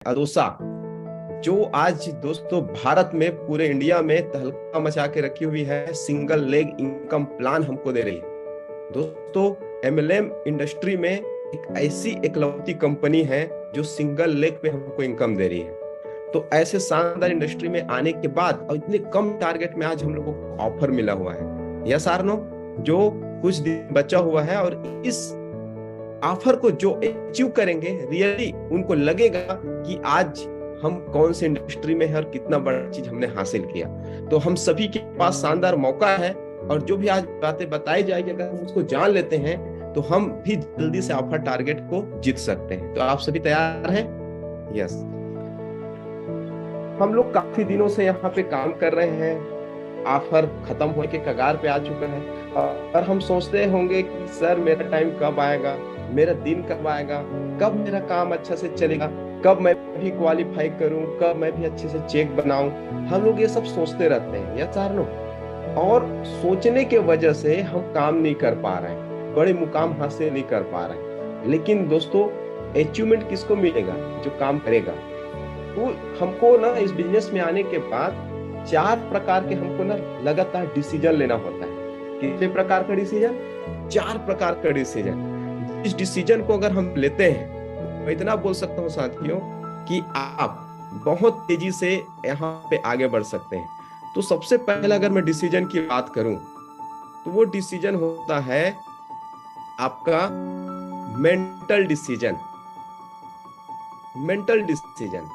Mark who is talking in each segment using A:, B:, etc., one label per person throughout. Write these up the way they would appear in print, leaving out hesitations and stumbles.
A: अदोसा, जो आज दोस्तों भारत में पूरे इंडिया में तहलका मचा के रखी हुई है, सिंगल लेग इनकम प्लान हमको दे रही है। दोस्तों एमएलएम इंडस्ट्री में एक ऐसी इकलौती कंपनी है जो सिंगल लेग पे हमको इनकम दे रही है। तो ऐसे शानदार इंडस्ट्री में आने के बाद और इतने कम टारगेट में आज हम लोगों को ऑफर मिला हुआ है, यस आर नो, जो कुछ दिन बचा हुआ है। और इस ऑफर को जो अचीव करेंगे, रियली उनको लगेगा कि आज हम कौन सी इंडस्ट्री में है और कितना बड़ा चीज हमने हासिल किया। तो हम सभी के पास शानदार मौका है, और जो भी आज बातें बताई जाएगी अगर हम उसको जान लेते हैं तो हम भी जल्दी से ऑफर टारगेट को जीत सकते हैं। तो आप सभी तैयार हैं? यस। हम लोग काफी दिनों से यहाँ पे काम कर रहे हैं, ऑफर खत्म होने के कगार पे आ चुका है, और हम सोचते होंगे कि सर मेरा टाइम कब आएगा, मेरा दिन कब आएगा, कब मेरा काम अच्छा से चलेगा, कब मैं भी क्वालिफाई करूं, कब मैं भी अच्छे से चेक बनाऊं। हम लोग ये सब सोचते रहते हैं, यस आर नो। और सोचने के वजह से हम काम नहीं कर पा रहे हैं, बड़े मुकाम हासिल नहीं कर पा रहे हैं। लेकिन दोस्तों अचीवमेंट किसको मिलेगा? जो काम करेगा। तो हमको ना इस बिजनेस में आने के बाद 4 प्रकार के हमको ना लगातार डिसीजन लेना होता है। कितने प्रकार का डिसीजन? 4 प्रकार का डिसीजन। इस डिसीजन को अगर हम लेते हैं, मैं इतना बोल सकता हूँ साथियों कि आप बहुत तेजी से यहाँ पे आगे बढ़ सकते हैं। तो सबसे पहले अगर मैं डिसीजन की बात करूं तो वो डिसीजन होता है आपका mental decision. Mental decision,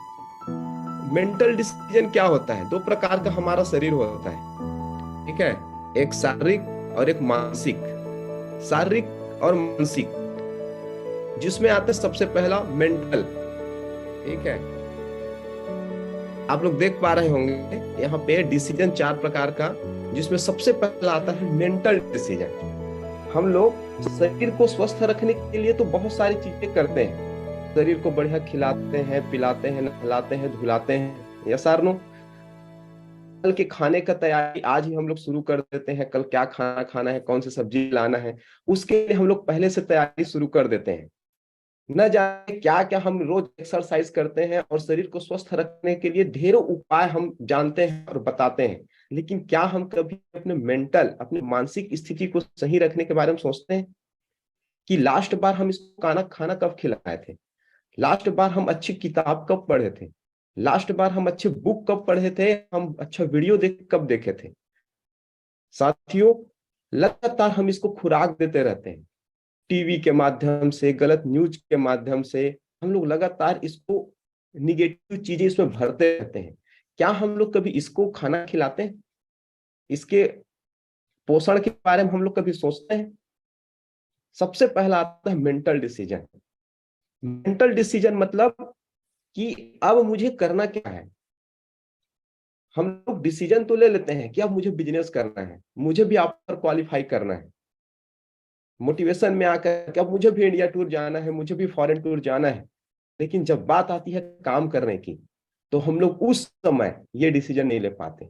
A: mental decision क्या होता है? 2 प्रकार का हमारा शरीर होता है, ठीक है? एक शारीरिक और एक मानसिक। शारीरिक और मानसिक, जिसमें आता है सबसे पहला मेंटल, ठीक है? आप लोग देख पा रहे होंगे यहाँ पे डिसीजन 4 प्रकार का, जिसमें सबसे पहला आता है मेंटल डिसीजन। हम लोग शरीर को स्वस्थ रखने के लिए तो बहुत सारी चीजें करते हैं। शरीर को बढ़िया खिलाते हैं, पिलाते हैं, नहलाते हैं, धुलाते हैं, यस आर नो। कल के खाने का तैयारी आज ही हम लोग शुरू कर देते हैं। कल क्या खाना खाना है, कौन सी सब्जी लाना है, उसके लिए हम लोग पहले से तैयारी शुरू कर देते हैं। न जाने क्या क्या हम रोज एक्सरसाइज करते हैं, और शरीर को स्वस्थ रखने के लिए ढेरों उपाय हम जानते हैं और बताते हैं। लेकिन क्या हम कभी अपने मेंटल, अपने मानसिक स्थिति को सही रखने के बारे में सोचते हैं कि लास्ट बार हम इसको खाना खाना कब खिलाए थे, लास्ट बार हम अच्छी किताब कब पढ़े थे, लास्ट बार हम अच्छे बुक कब पढ़े थे, हम अच्छा वीडियो देख कब देखे थे? साथियों लगातार हम इसको खुराक देते रहते हैं, टीवी के माध्यम से, गलत न्यूज के माध्यम से हम लोग लगातार इसको निगेटिव चीजें इसमें भरते रहते हैं। क्या हम लोग कभी इसको खाना खिलाते हैं? इसके पोषण के बारे में हम लोग कभी सोचते हैं? सबसे पहला आता है मेंटल डिसीजन। मेंटल डिसीजन मतलब कि अब मुझे करना क्या है। हम लोग डिसीजन तो ले लेते हैं कि अब मुझे बिजनेस करना है, मुझे भी ऑफर क्वालिफाई करना है, मोटिवेशन में आकर कि अब मुझे भी इंडिया टूर जाना है, मुझे भी फॉरेन टूर जाना है। लेकिन जब बात आती है काम करने की, तो हम लोग उस समय ये डिसीजन नहीं ले पाते,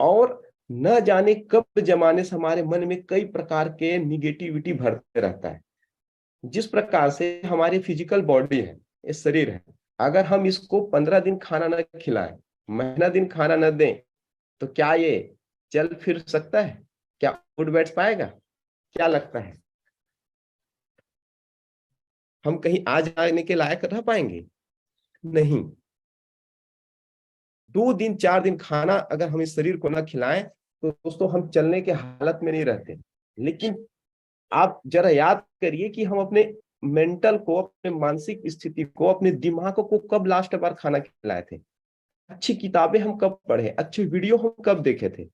A: और न जाने कब जमाने से हमारे मन में कई प्रकार के निगेटिविटी भरते रहता है। जिस प्रकार से हमारी फिजिकल बॉडी है, ये शरीर है, अगर हम इसको 15 दिन खाना न खिलाएं, महीना दिन खाना न दें, तो क्या ये चल फिर सकता है? क्या उठ बैठ पाएगा? क्या लगता है? हम कहीं आ जाने के लायक रह पाएंगे? नहीं। 2 दिन 4 दिन खाना अगर हम इस शरीर को ना खिलाएं तो दोस्तों हम चलने के हालत में नहीं रहते। लेकिन आप जरा याद करिए कि हम अपने मेंटल को, अपने मानसिक स्थिति को, अपने दिमाग को कब लास्ट बार खाना खिलाए थे? अच्छी किताबें हम कब पढ़े, अच्छे वीडियो हम कब देखे थे?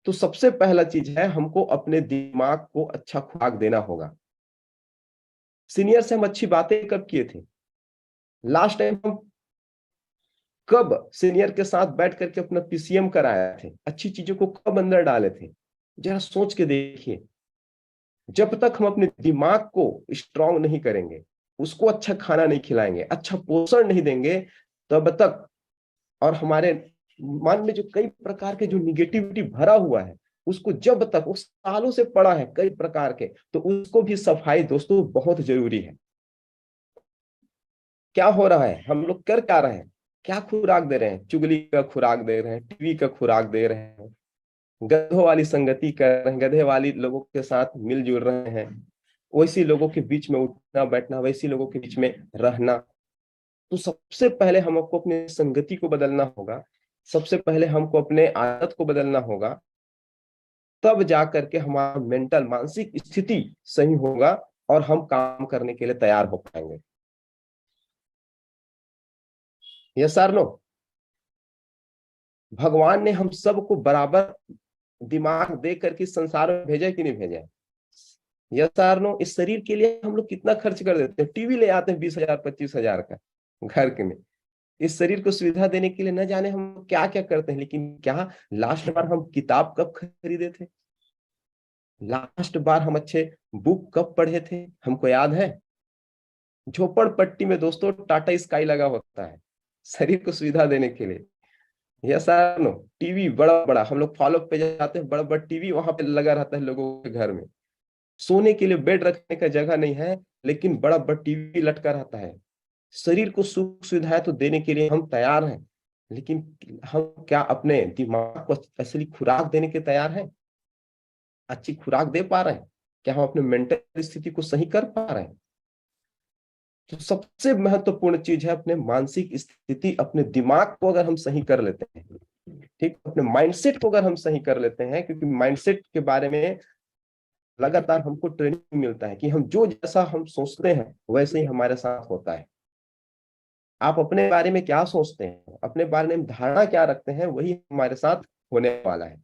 A: तो सबसे पहला चीज है, हमको अपने दिमाग को अच्छा खुराक देना होगा। सीनियर से हम अच्छी बातें कब किए थे? लास्ट टाइम हम कब सीनियर के साथ बैठ करके अपना पीसीएम कराया थे? अच्छी चीजों को कब अंदर डाले थे? जरा सोच के देखिए। जब तक हम अपने दिमाग को स्ट्रांग नहीं करेंगे, उसको अच्छा खाना नहीं खिलाएंगे, अच्छा पोषण नहीं देंगे, तब तक, और हमारे मन में जो कई प्रकार के जो निगेटिविटी भरा हुआ है, उसको जब तक, उस सालों से पड़ा है कई प्रकार के, तो उसको भी सफाई दोस्तों बहुत जरूरी है। क्या हो रहा है, हम लोग कर क्या रहे हैं, क्या खुराक दे रहे हैं, चुगली का खुराक दे रहे हैं, टीवी का खुराक दे रहे हैं, गधों वाली संगति कर रहे हैं, गधे वाली लोगों के साथ मिलजुल रहे हैं, वैसी लोगों के बीच में उठना बैठना, वैसी लोगों के बीच में रहना। तो सबसे पहले हमको अपनी संगति को बदलना होगा, सबसे पहले हमको अपने आदत को बदलना होगा, तब जा करके हमारा मेंटल मानसिक स्थिति सही होगा और हम काम करने के लिए तैयार हो पाएंगे। Yes sir no. भगवान ने हम सबको बराबर दिमाग दे करके संसार में भेजा है कि नहीं भेजा है? Yes sir no. इस शरीर के लिए हम लोग कितना खर्च कर देते हैं, टीवी ले आते हैं 20,000 25,000 का घर के में, इस शरीर को सुविधा देने के लिए न जाने हम क्या क्या करते हैं। लेकिन क्या लास्ट बार हम किताब कब खरीदे थे, लास्ट बार हम अच्छे बुक कब पढ़े थे, हमको याद है? झोपड़पट्टी में दोस्तों टाटा स्काई लगा होता है शरीर को सुविधा देने के लिए। Yes sir no. टीवी बड़ा बड़ा, हम लोग फॉलो पे जाते हैं, बड़ा बड़ा टीवी वहां पे लगा रहता है लोगों के घर में। सोने के लिए बेड रखने का जगह नहीं है, लेकिन बड़ा बड़ा टीवी लटका रहता है। शरीर को सुख सुविधाएं तो देने के लिए हम तैयार हैं, लेकिन हम क्या अपने दिमाग को असली खुराक देने के तैयार हैं? अच्छी खुराक दे पा रहे हैं? क्या हम अपने मेंटल स्थिति को सही कर पा रहे हैं? तो सबसे महत्वपूर्ण चीज है अपने मानसिक स्थिति, अपने दिमाग को अगर हम सही कर लेते हैं, ठीक, अपने माइंडसेट को अगर हम सही कर लेते हैं, क्योंकि माइंडसेट के बारे में लगातार हमको ट्रेनिंग मिलता है कि हम जो जैसा हम सोचते हैं वैसे ही हमारे साथ होता है। आप अपने बारे में क्या सोचते हैं, अपने बारे में धारणा क्या रखते हैं, वही हमारे साथ होने वाला है।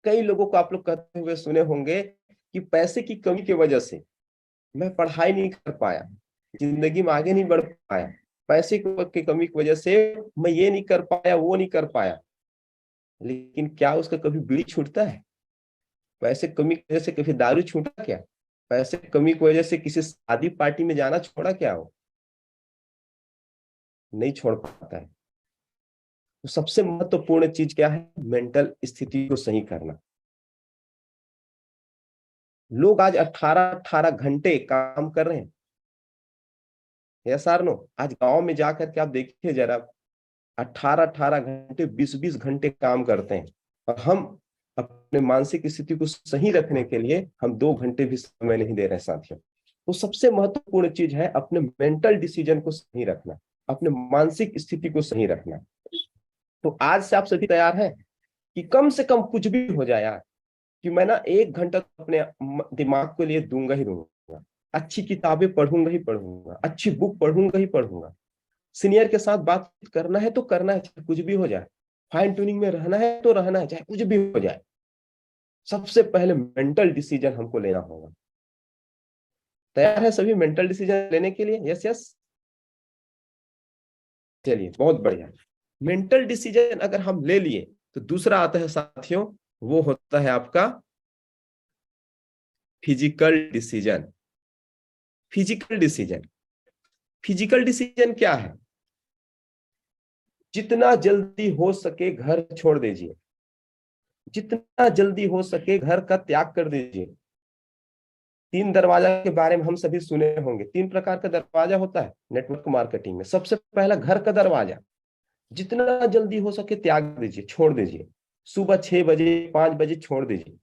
A: कई लोगों को आप लोग कहते हुए सुने होंगे कि पैसे की कमी की वजह से मैं पढ़ाई नहीं कर पाया, जिंदगी में आगे नहीं बढ़ पाया, पैसे की कमी की वजह से मैं ये नहीं कर पाया, वो नहीं कर पाया। लेकिन क्या उसका कभी बीड़ी छूटता है? पैसे कमी की वजह से कभी दारू छूटा क्या? पैसे कमी की वजह से किसी शादी पार्टी में जाना छोड़ा क्या? वो नहीं छोड़ पाता है। तो सबसे महत्वपूर्ण चीज क्या है? मेंटल स्थिति को सही करना। लोग आज 18-18 घंटे काम कर रहे हैं। Yes or no. आज गांव में जाकर के आप देखिए जरा, 18-18 घंटे 20-20 घंटे काम करते हैं, और हम अपने मानसिक स्थिति को सही रखने के लिए हम 2 घंटे भी समय नहीं दे रहे साथियों। तो सबसे महत्वपूर्ण चीज है अपने मेंटल डिसीजन को सही रखना, अपने मानसिक स्थिति को सही रखना। तो आज से आप सभी तैयार हैं कि कम से कम कुछ भी हो जाए यार, कि मैं ना 1 घंटा तो अपने दिमाग के लिए दूंगा ही दूंगा, अच्छी किताबें पढ़ूंगा ही पढ़ूंगा, अच्छी बुक पढ़ूंगा ही पढ़ूंगा, सीनियर के साथ बात करना है तो करना है, चाहे कुछ भी हो जाए, फाइन ट्यूनिंग में रहना है तो रहना है, चाहे कुछ भी हो जाए। सबसे पहले मेंटल डिसीजन हमको लेना होगा। तैयार है सभी मेंटल डिसीजन लेने के लिए? Yes yes. चलिए बहुत बढ़िया। मेंटल डिसीजन अगर हम ले लिए तो दूसरा आता है साथियों, वो होता है आपका physical decision. Physical decision, physical decision क्या है? जितना जल्दी हो सके घर छोड़ दीजिए, जितना जल्दी हो सके घर का त्याग कर दीजिए। 3 दरवाजा के बारे में हम सभी सुने होंगे। 3 प्रकार का दरवाजा होता है नेटवर्क मार्केटिंग में। सबसे पहला घर का दरवाजा, जितना जल्दी हो सके त्याग दीजिए, छोड़ दीजिए। सुबह 6 बजे 5 बजे छोड़ दीजिए।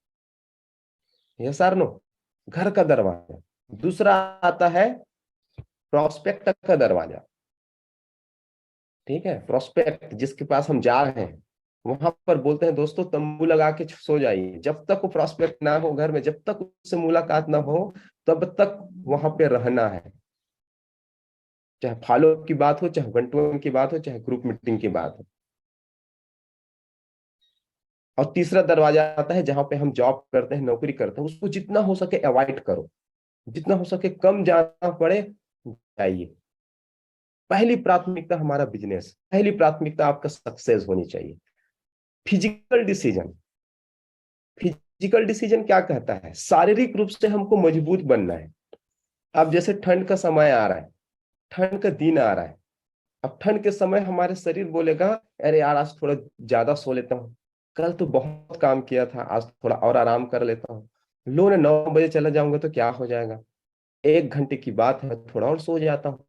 A: Yes or no. घर का दरवाजा। दूसरा आता है प्रोस्पेक्ट का दरवाजा। ठीक है, प्रोस्पेक्ट जिसके पास हम जा रहे हैं, वहां पर बोलते हैं दोस्तों तंबू लगा के सो जाइए, जब तक वो प्रोस्पेक्ट ना हो घर में, जब तक उससे मुलाकात ना हो तब तक वहां पे रहना है। चाहे फॉलो की बात हो, चाहे वन टू वन की बात हो, चाहे ग्रुप मीटिंग की बात हो। और तीसरा दरवाजा आता है जहां पे हम जॉब करते हैं, नौकरी करते हैं, उसको जितना हो सके अवॉइड करो, जितना हो सके कम जाना पड़े जाइए। पहली प्राथमिकता हमारा बिजनेस, पहली प्राथमिकता आपका सक्सेस होनी चाहिए। फिजिकल डिसीजन, फिजिकल डिसीजन क्या कहता है? शारीरिक रूप से हमको मजबूत बनना है। अब जैसे ठंड का समय आ रहा है, ठंड का दिन आ रहा है, अब ठंड के समय हमारे शरीर बोलेगा अरे यार आज थोड़ा ज्यादा सो लेता हूँ, कल तो बहुत काम किया था, आज थोड़ा और आराम कर लेता हूँ, लो ना 9 बजे चला जाऊंगा तो क्या हो जाएगा, 1 घंटे की बात है थोड़ा और सो जाता हूँ।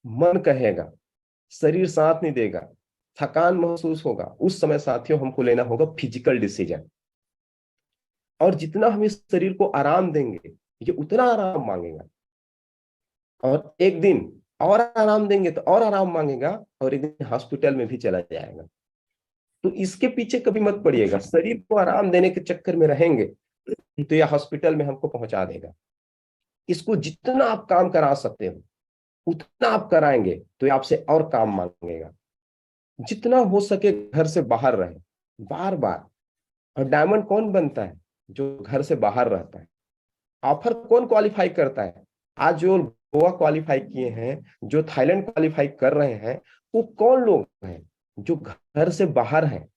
A: मन कहेगा, शरीर साथ नहीं देगा, थकान महसूस होगा, उस समय साथियों हमको लेना होगा फिजिकल डिसीजन। और जितना हम इस शरीर को आराम देंगे, ये उतना आराम मांगेगा। और एक दिन और आराम देंगे तो और आराम मांगेगा, और एक दिन हॉस्पिटल में भी चला जाएगा। तो इसके पीछे कभी मत पड़िएगा। शरीर को आराम देने के चक्कर में रहेंगे तो यह हॉस्पिटल में हमको पहुंचा देगा। इसको जितना आप काम करा सकते हो उतना आप कराएंगे तो ये आपसे और काम मांगेगा। जितना हो सके घर से बाहर रहे, बार बार। और डायमंड कौन बनता है? जो घर से बाहर रहता है। ऑफर कौन क्वालिफाई करता है? आज जो गोवा क्वालिफाई किए हैं, जो थाईलैंड क्वालिफाई कर रहे हैं, वो कौन लोग हैं? जो घर से बाहर हैं,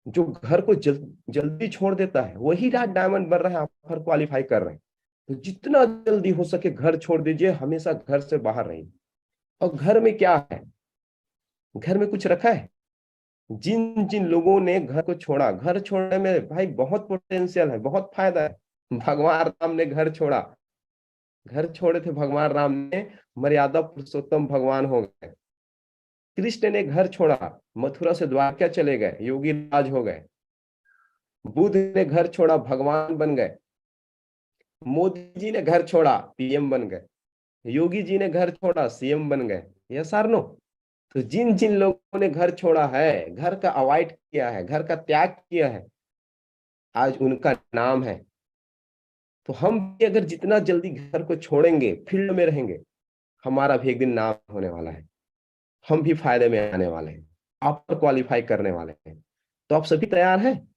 A: जो घर को जल्दी छोड़ देता है, वही रात डायमंड बन रहा है, ऑफर क्वालिफाई कर रहे हैं। तो जितना जल्दी हो सके घर छोड़ दीजिए, हमेशा घर से बाहर रहिए। और घर में क्या है? घर में कुछ रखा है? जिन जिन लोगों ने घर को छोड़ा, घर छोड़ने में भाई बहुत पोटेंशियल है, बहुत फायदा है। भगवान राम ने घर छोड़ा, घर छोड़े थे भगवान राम ने, मर्यादा पुरुषोत्तम भगवान हो गए। कृष्ण ने घर छोड़ा, मथुरा से द्वारका चले गए, योगी राज हो गए। बुद्ध ने घर छोड़ा, भगवान बन गए। मोदी जी ने घर छोड़ा, पीएम बन गए। योगी जी ने घर छोड़ा, सीएम बन गए। Yes or no? तो जिन जिन लोगों ने घर छोड़ा है, घर का अवॉइड किया है, घर का त्याग किया है, आज उनका नाम है। तो हम भी अगर जितना जल्दी घर को छोड़ेंगे, फील्ड में रहेंगे, हमारा भी एक दिन नाम होने वाला है। हम भी फायदे में आने वाले हैं, आप पर क्वालिफाई करने वाले हैं। तो आप सभी तैयार हैं?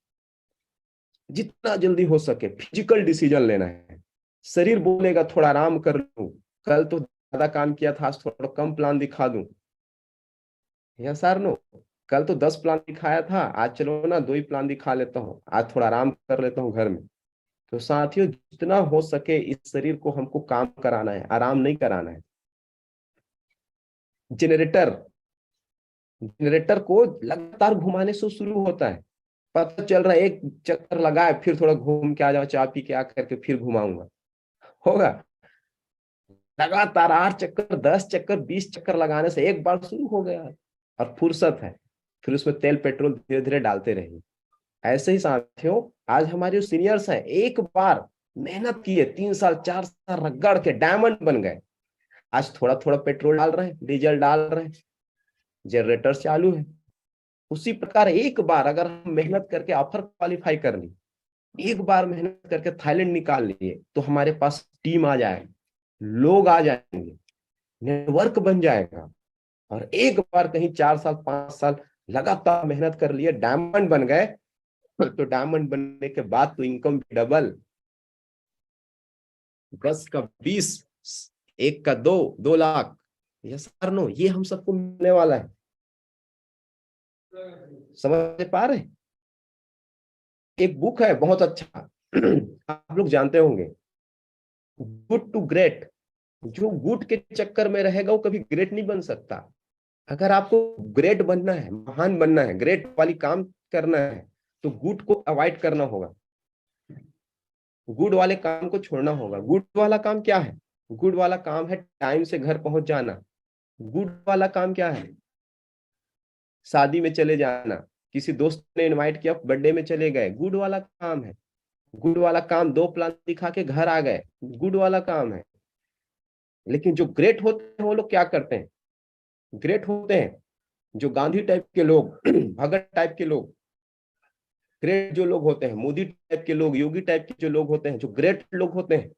A: जितना जल्दी हो सके फिजिकल डिसीजन लेना है। शरीर बोलेगा थोड़ा आराम कर लूं, कल तो ज्यादा काम किया था, आज थोड़ा कम प्लान दिखा दूं। Yes sir no? कल तो 10 प्लान दिखाया था, आज चलो ना 2 ही प्लान दिखा लेता हूँ, आज थोड़ा आराम कर लेता हूँ घर में। तो साथियों, जितना हो सके इस शरीर को हमको काम कराना है, आराम नहीं कराना है। जनरेटर जनरेटर को लगातार घुमाने से शुरू होता है। पता चल रहा है एक चक्कर लगाए, फिर थोड़ा घूम के आ जाओ, चाय पी के आ करके फिर घुमाऊंगा, होगा? लगातार 8 चक्कर, 10 चक्कर, 20 चक्कर लगाने से एक बार शुरू हो गया और फुर्सत है, फिर उसमें तेल पेट्रोल धीरे धीरे डालते रहेंगे। ऐसे ही साथियों, आज हमारे जो सीनियर्स हैं, एक बार मेहनत किए, 3 साल 4 साल रगड़ के डायमंड बन गए। आज थोड़ा थोड़ा पेट्रोल डाल रहे हैं, डीजल डाल रहे हैं, जनरेटर चालू है। उसी प्रकार एक बार अगर हम मेहनत करके ऑफर क्वालिफाई कर ली, एक बार मेहनत करके थाईलैंड निकाल लिए, तो हमारे पास टीम आ जाएगा, लोग आ जाएंगे, नेटवर्क बन जाएगा। और एक बार कहीं 4 साल 5 साल लगातार मेहनत कर लिए, डायमंड बन गए, तो डायमंड बनने के बाद तो इनकम भी डबल, 10 का 20, 1 का 2, 2 लाख। Yes sir no? ये हम सबको मिलने वाला है। समझ पा रहे? एक बुक है बहुत अच्छा, आप लोग जानते होंगे, गुड टू ग्रेट। जो गुड के चक्कर में रहेगा वो कभी ग्रेट नहीं बन सकता। अगर आपको ग्रेट बनना है, महान बनना है, ग्रेट वाली काम करना है, तो गुड को अवॉइड करना होगा, गुड वाले काम को छोड़ना होगा। गुड वाला काम क्या है? गुड वाला काम है टाइम से घर पहुंच जाना। गुड वाला काम क्या है? शादी में चले जाना, किसी दोस्त ने इनवाइट किया, बर्थडे में चले गए, गुड वाला काम है। गुड वाला काम 2 प्लान दिखा के घर आ गए, गुड वाला काम है। लेकिन जो ग्रेट होते हैं वो लोग क्या करते हैं? ग्रेट होते हैं जो गांधी टाइप के लोग, भगत टाइप के लोग, ग्रेट जो लोग होते हैं, मोदी टाइप के लोग, योगी टाइप के जो लोग होते हैं, जो ग्रेट लोग होते हैं,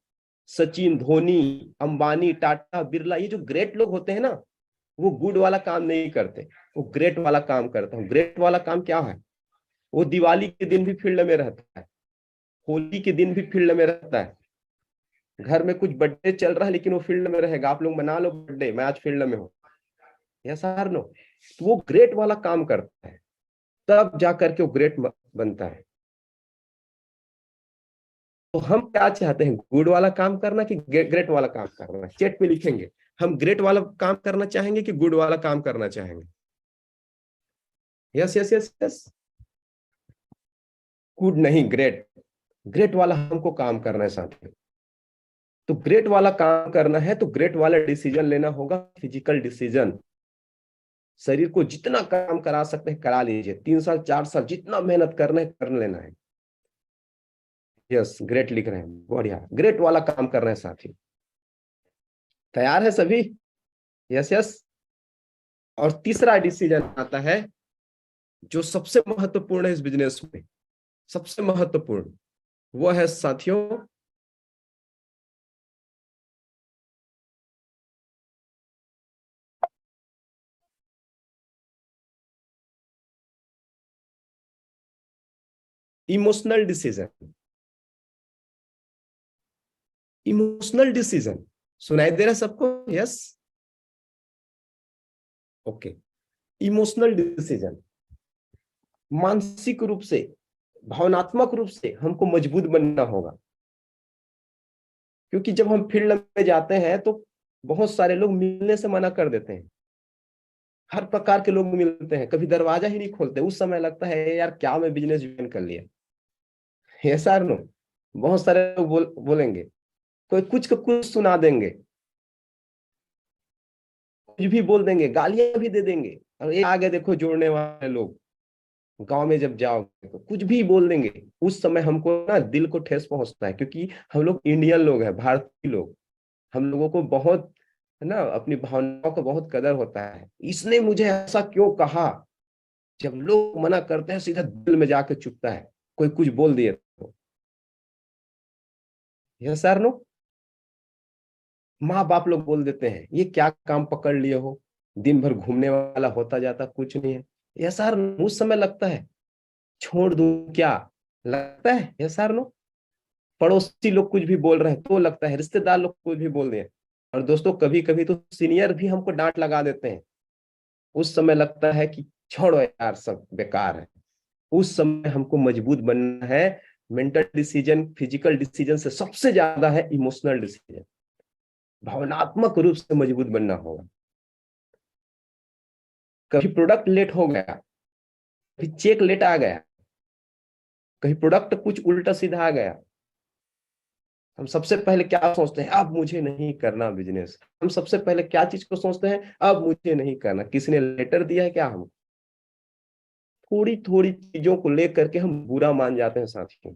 A: सचिन, धोनी, अंबानी, टाटा, बिरला, ये जो ग्रेट लोग होते हैं ना, वो गुड वाला काम नहीं करते, वो ग्रेट वाला काम करते हैं। ग्रेट वाला काम क्या है? वो दिवाली के दिन भी फील्ड में रहता है, होली के दिन भी फील्ड में रहता है, घर में कुछ बर्थडे चल रहा है लेकिन वो फील्ड में रहेगा। आप लोग मना लो बर्थडे, मैं आज फील्ड में हूँ। Yes or no? तो वो ग्रेट वाला काम करता है, तब जाकर के वो ग्रेट बनता है। तो हम क्या चाहते हैं, गुड वाला काम करना कि ग्रेट वाला काम करना? चैट पे लिखेंगे, हम ग्रेट वाला काम करना चाहेंगे कि गुड वाला काम करना चाहेंगे? Yes yes yes yes. Good नहीं, ग्रेट। ग्रेट वाला हमको काम करना है साथियों। तो ग्रेट वाला काम करना है तो ग्रेट वाला डिसीजन लेना होगा, फिजिकल डिसीजन। शरीर को जितना काम करा सकते हैं करा लीजिए, 3 साल 4 साल जितना मेहनत करना है कर लेना है। यस, ग्रेट लिख रहे हैं, बढ़िया, ग्रेट वाला काम कर रहे हैं साथी। तैयार है सभी? Yes yes. और तीसरा डिसीजन आता है जो सबसे महत्वपूर्ण है इस बिजनेस में, सबसे महत्वपूर्ण, वो है साथियों इमोशनल डिसीजन। इमोशनल डिसीजन सुनाई दे रहा है सबको? Yes, okay. इमोशनल डिसीजन, मानसिक रूप से, भावनात्मक रूप से हमको मजबूत बनना होगा। क्योंकि जब हम फील्ड में जाते हैं तो बहुत सारे लोग मिलने से मना कर देते हैं, हर प्रकार के लोग मिलते हैं, कभी दरवाजा ही नहीं खोलते। उस समय लगता है यार क्या मैं बिजनेस ज्वाइन कर लिया। ये सर नो, बहुत सारे लोग बोलेंगे, कोई कुछ का कुछ सुना देंगे, कुछ भी बोल देंगे, गालियां भी दे देंगे। और ये आगे देखो जोड़ने वाले लोग, गांव में जब जाओगे तो कुछ भी बोल देंगे। उस समय हमको ना दिल को ठेस पहुंचता है, क्योंकि हम लोग इंडियन लोग हैं, भारतीय लोग, हम लोगों को बहुत, है ना, अपनी भावनाओं का बहुत कदर होता है। इसने मुझे ऐसा क्यों कहा, जब लोग मना करते हैं सीधा दिल में जाके चुभता है, कोई कुछ बोल दिए तो। यह सर नो, माँ बाप लोग बोल देते हैं ये क्या काम पकड़ लिए हो, दिन भर घूमने वाला, होता जाता कुछ नहीं है। यह सर, उस समय लगता है छोड़ दूं क्या, लगता है यह सर नो। पड़ोसी लोग कुछ भी बोल रहे हैं तो लगता है, रिश्तेदार लोग कुछ भी बोल रहे। और दोस्तों कभी कभी तो सीनियर भी हमको डांट लगा देते हैं। उस समय लगता है कि छोड़ो यार सब बेकार है। उस समय हमको मजबूत बनना है। मेंटल डिसीजन फिजिकल डिसीजन से सबसे ज्यादा है इमोशनल डिसीजन, भावनात्मक रूप से मजबूत बनना होगा। कभी प्रोडक्ट लेट हो गया, कभी चेक लेट आ गया, कभी प्रोडक्ट कुछ उल्टा सीधा आ गया, हम सबसे पहले क्या सोचते हैं, अब मुझे नहीं करना बिजनेस। हम सबसे पहले क्या चीज को सोचते हैं, अब मुझे नहीं करना। किसी ने लेटर दिया है क्या, हम थोड़ी थोड़ी चीजों को लेकर के हम बुरा मान जाते हैं साथियों।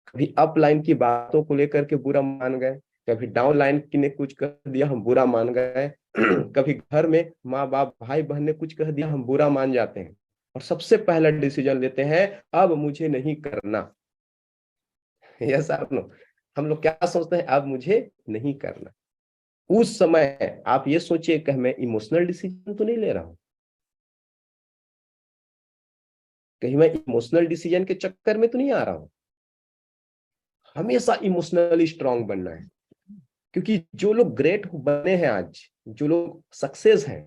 A: कभी अपलाइन की बातों को लेकर के बुरा मान गए, कभी डाउन लाइन की ने कुछ कह दिया हम बुरा मान गए। कभी घर में माँ बाप भाई बहन ने कुछ कह दिया हम बुरा मान जाते हैं, और सबसे पहला डिसीजन लेते हैं, अब मुझे नहीं करना। यस आप नो, हम लोग क्या सोचते हैं, अब मुझे नहीं करना। उस समय आप ये सोचिए कि मैं इमोशनल डिसीजन तो नहीं ले रहा हूं, कहीं मैं इमोशनल डिसीजन के चक्कर में तो नहीं आ रहा हूं। हमेशा इमोशनली स्ट्रांग बनना है। क्योंकि जो लोग ग्रेट बने हैं आज, जो लोग सक्सेस हैं,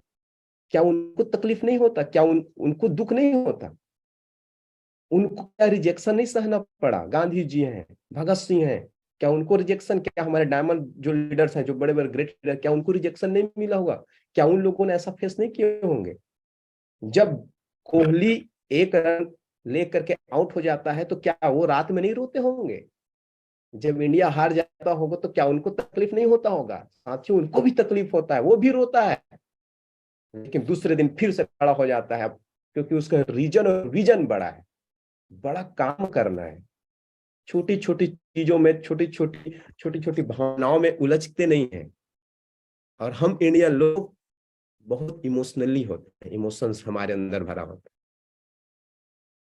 A: क्या उनको तकलीफ नहीं होता, क्या उनको दुख नहीं होता, उनको क्या रिजेक्शन नहीं सहना पड़ा? गांधी जी हैं, भगत सिंह हैं, क्या उनको रिजेक्शन, क्या हमारे डायमंड जो लीडर्स हैं, जो बड़े बड़े ग्रेट लीडर, क्या उनको रिजेक्शन नहीं मिला होगा? क्या उन लोगों ने ऐसा फेस नहीं किए होंगे? जब कोहली 1 रन लेकर के आउट हो जाता है तो क्या वो रात में नहीं रोते होंगे? जब इंडिया हार जाता होगा तो क्या उनको तकलीफ नहीं होता होगा? साथियों उनको भी तकलीफ होता है, वो भी रोता है, लेकिन दूसरे दिन फिर से खड़ा हो जाता है, क्योंकि उसका रीजन और विजन बड़ा है, बड़ा काम करना है। छोटी छोटी चीजों में, छोटी छोटी भावनाओं में उलझते नहीं है। और हम इंडियन लोग बहुत इमोशनली होते हैं, इमोशंस हमारे अंदर भरा होता है।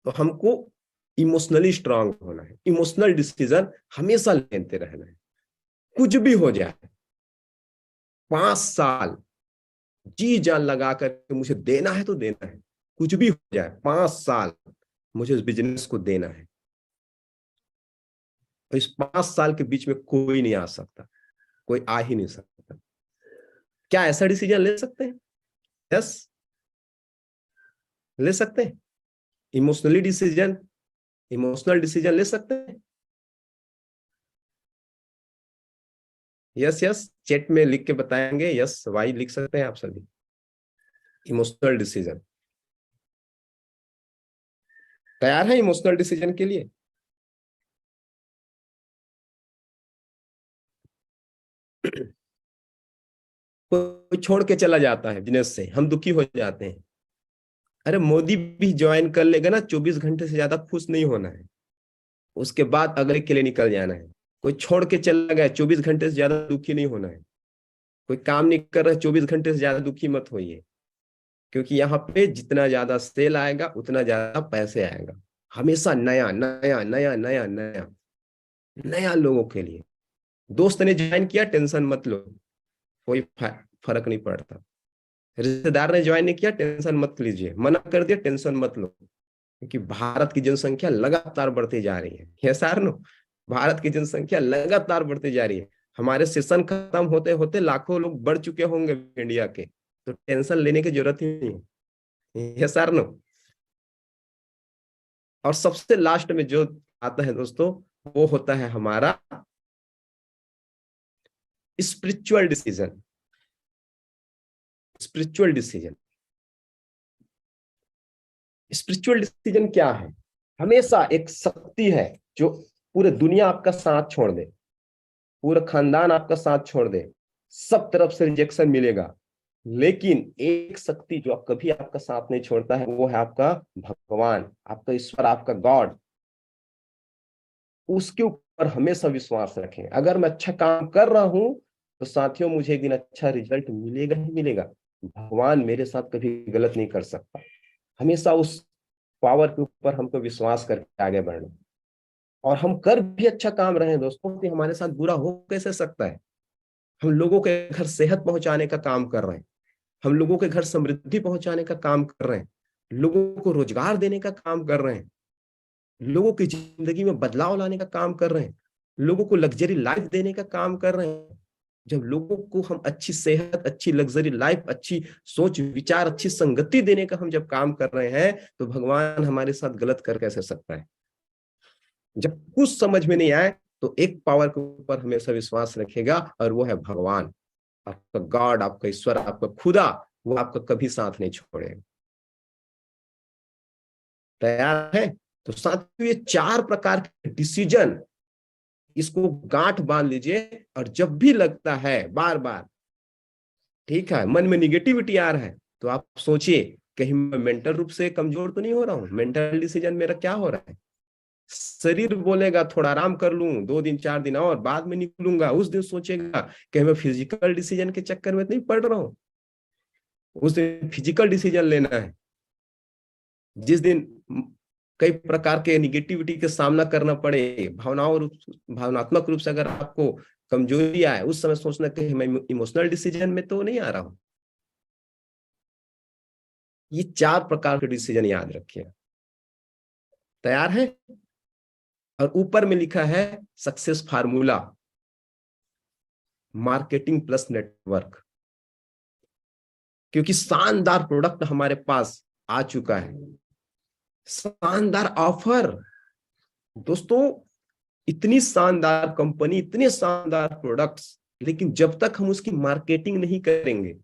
A: तो हमको इमोशनली स्ट्रांग होना है, इमोशनल डिसीजन हमेशा लेते रहना है, कुछ भी हो जाए। 5 साल जी जान लगा कर मुझे देना है तो देना है, कुछ भी हो जाए, 5 साल मुझे इस बिजनेस को देना है। तो इस 5 साल के बीच में कोई नहीं आ सकता, कोई आ ही नहीं सकता। क्या ऐसा डिसीजन ले सकते हैं? यस, ले सकते हैं। इमोशनली डिसीजन, इमोशनल डिसीजन ले सकते हैं। यस यस, चैट में लिख के बताएंगे, यस वाई लिख सकते हैं आप सभी। इमोशनल डिसीजन, तैयार है इमोशनल डिसीजन के लिए? कोई छोड़ के चला जाता है बिजनेस से, हम दुखी हो जाते हैं। अरे मोदी भी ज्वाइन कर लेगा ना, 24 घंटे से ज्यादा खुश नहीं होना है, उसके बाद अगले के लिए निकल जाना है। कोई छोड़ के चला गया, 24 घंटे से ज्यादा दुखी नहीं होना है। कोई काम नहीं कर रहा, 24 घंटे से ज्यादा दुखी मत होइए, क्योंकि यहाँ पे जितना ज्यादा सेल आएगा उतना ज्यादा पैसे आएगा। हमेशा नया नया नया नया नया नया लोगों के लिए। दोस्त ने ज्वाइन किया, टेंशन मत लो, कोई फर्क नहीं पड़ता। रिश्तेदार ने ज्वाइन नहीं किया, टेंशन मत लीजिए, मना कर दिया, टेंशन मत लो, क्योंकि भारत की जनसंख्या लगातार बढ़ती जा रही है। ये सार नो, भारत की जनसंख्या लगातार बढ़ती जा रही है। हमारे सेशन खत्म होते होते लाखों लोग बढ़ चुके होंगे इंडिया के, तो टेंशन लेने की जरूरत ही नहीं है। ये सार नो। और सबसे लास्ट में जो आता है दोस्तों, वो होता है हमारा spiritual decision. Spiritual decision, spiritual decision क्या है? हमेशा एक शक्ति है जो पूरे दुनिया आपका साथ छोड़ दे, पूरा खानदान आपका साथ छोड़ दे, सब तरफ से रिजेक्शन मिलेगा, लेकिन एक शक्ति जो कभी आपका साथ नहीं छोड़ता है, वो है आपका भगवान, आपका ईश्वर, आपका गॉड। उसके ऊपर हमेशा विश्वास रखें। अगर मैं अच्छा काम कर रहा हूं तो साथियों मुझे एक दिन अच्छा रिजल्ट मिलेगा ही मिलेगा। भगवान मेरे साथ कभी गलत नहीं कर सकता। हमेशा उस पावर के ऊपर हमको विश्वास करके आगे बढ़ना। और हम कर भी अच्छा काम रहे हैं दोस्तों, कि हमारे साथ बुरा हो कैसे सकता है? हम लोगों के घर सेहत पहुंचाने का काम कर रहे हैं, हम लोगों के घर समृद्धि पहुंचाने का काम कर रहे हैं, लोगों को रोजगार देने का काम कर रहे हैं, लोगों की जिंदगी में बदलाव लाने का काम कर रहे हैं, लोगों को लग्जरी लाइफ देने का काम कर रहे हैं। जब लोगों को हम अच्छी सेहत, अच्छी लग्जरी लाइफ, अच्छी सोच विचार, अच्छी संगति देने का हम जब काम कर रहे हैं, तो भगवान हमारे साथ गलत कर कैसे सकता है? जब कुछ समझ में नहीं आए तो एक पावर के ऊपर हमेशा विश्वास रखेगा, और वो है भगवान, आपका गॉड, आपका ईश्वर, आपका खुदा। वो आपका कभी साथ नहीं छोड़ेगा। तैयार है? तो साथियों, ये 4 प्रकार के डिसीजन, इसको गांठ बांध लीजिए। और जब भी लगता है बार बार, ठीक है, मन में निगेटिविटी आ रहा है, तो आप सोचिए कहीं मैं मेंटल रूप से कमजोर तो नहीं हो रहा हूं? मेंटल डिसीजन मेरा क्या हो रहा है? शरीर बोलेगा थोड़ा आराम कर लूं, 2 दिन 4 दिन और बाद में निकलूंगा, उस दिन सोचेगा कि मैं फिजिकल डिसीजन के चक्कर में नहीं पड़ रहा हूं। उस दिन फिजिकल डिसीजन लेना है। जिस दिन कई प्रकार के निगेटिविटी के सामना करना पड़े, भावनात्मक रूप से अगर आपको कमजोरी आए, उस समय सोचना कि मैं इमोशनल डिसीजन में तो नहीं आ रहा हूं। ये 4 प्रकार के डिसीजन याद रखिए। तैयार है? और ऊपर में लिखा है success formula, marketing plus network. क्योंकि शानदार प्रोडक्ट हमारे पास आ चुका है, शानदार ऑफर दोस्तों, इतनी शानदार कंपनी, इतने शानदार प्रोडक्ट्स, लेकिन जब तक हम उसकी मार्केटिंग नहीं करेंगे,